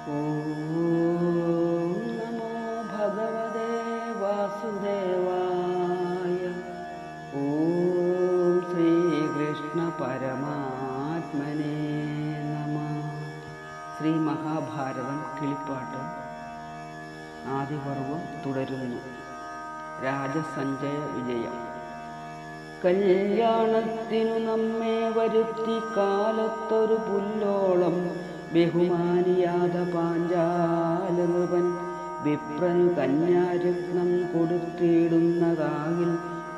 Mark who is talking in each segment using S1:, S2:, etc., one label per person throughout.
S1: ഓം നമോ ഭഗവതേ വാസുദേവായ. ഓം ശ്രീകൃഷ്ണ പരമാത്മനേ നമഃ. ശ്രീ മഹാഭാരതം കിളിപ്പാട്ട് ആദിപർവം തുടരുന്നു. രാജസഞ്ജയ വിജയം. കല്യാണത്തിനു നമ്മെ വരുത്തി കാലത്തൊരു പുല്ലോളം ബഹുമാനിയാത പാഞ്ചാല നൃപൻ വിപ്രനു കന്യാരത്നം കൊടുത്തിടുന്നതാകിൽ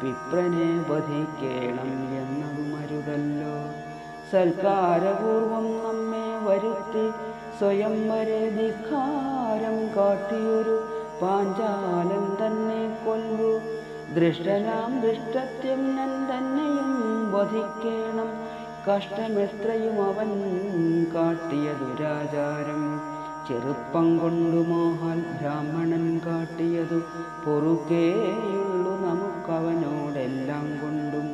S1: വിപ്രനെ വധിക്കേണം എന്നതുമരുതല്ലോ. സൽക്കാരപൂർവം നമ്മെ വരുത്തി സ്വയംവരെ ധിക്കാരം കാട്ടിയൊരു പാഞ്ചാലൻ തന്നെ കൊല്ലു. ദൃഷ്ടനാം ദൃഷ്ടത്യമ്നൻ തന്നെയും വധിക്കേണം. കഷ്ടമെത്രയും അവൻ കാട്ടിയ ദുരാചാരം ചെറുപ്പം കൊണ്ടു മോഹാൽ ബ്രാഹ്മണൻ കാട്ടിയതു പൊറുക്കേയുള്ളു നമുക്കവനോടെല്ലാം കൊണ്ടും.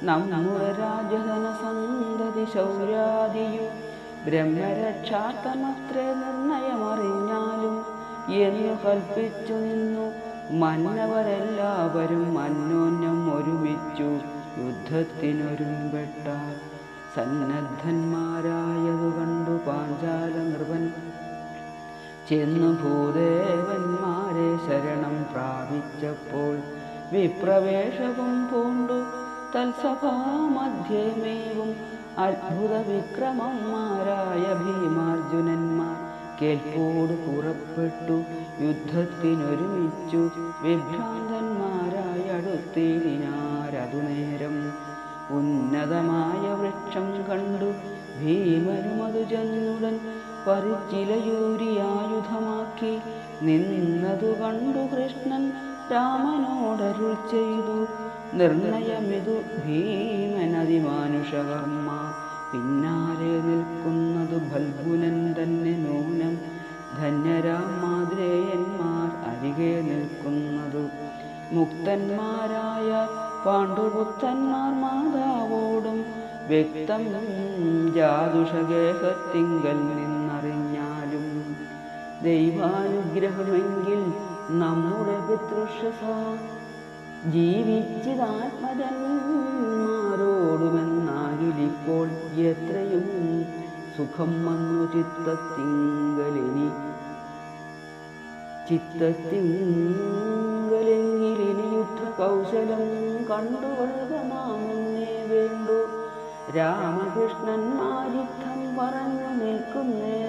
S1: നമ്മുടെ രാജധന സന്തതി ശൗര്യാദിയും ബ്രഹ്മരക്ഷാർത്ഥമത്രേ നിർണയമറിഞ്ഞാലും എന്നു കൽപ്പിച്ചു നിന്നു മന്നവരെല്ലാവരും അന്യോന്യം ഒരുമിച്ചു യുദ്ധത്തിനൊരുമ്പെട്ടാൽ. സന്നദ്ധന്മാരായതു കണ്ടു പാഞ്ചാല നൃപൻ ചെന്നു ഭൂദേവന്മാരെ ശരണം പ്രാപിച്ചപ്പോൾ വിപ്രവേശവും പൂണ്ടു തൽസഭാമധ്യമേവും അത്ഭുത വിക്രമന്മാരായ ഭീമാർജുനന്മാർ കേൾപ്പോട് പുറപ്പെട്ടു യുദ്ധത്തിനൊരുമിച്ചു. വിഭ്രാന്തന്മാരായ അടുത്തിനാരതു നേരം ഉന്നതമായ വൃക്ഷം കണ്ടു ഭീമനുമതു ചെന്നുടൻ പരിച്ചിലയൂരിയായുധമാക്കി നിന്നതു കണ്ടു കൃഷ്ണൻ രാമനോടരുൾ ചെയ്തു. നിർണയമിതു ഭീമനതിമാനുഷകർമ്മ പിന്നാലെ നിൽക്കുന്നതു ഫൽഗുനൻ തന്നെ നൂനം. ധന്യരാം മാദ്രേയന്മാർ അരികെ നിൽക്കുന്നതു മുക്തന്മാരായ പാണ്ഡുപുത്രന്മാർ മാതാവോടും വ്യക്തം ജാതുഷഗേഹത്തിങ്കൽ നിന്നറിഞ്ഞാലും. ദൈവാനുഗ്രഹമെങ്കിൽ നമ്മുടെ പിതൃഷസ ജീവിച്ചിതാത്മജന്മാരോടുമെന്നാകിലിപ്പോൾ എത്രയും സുഖം വന്നു ചിത്തത്തിങ്കലെങ്കിലിനി യുദ്ധ കൗശലം കണ്ടുകൊള്ളുക നാമെന്നേ വേണ്ടു. രാമകൃഷ്ണന്മാരിത്തം പറഞ്ഞു നിൽക്കുന്നേരം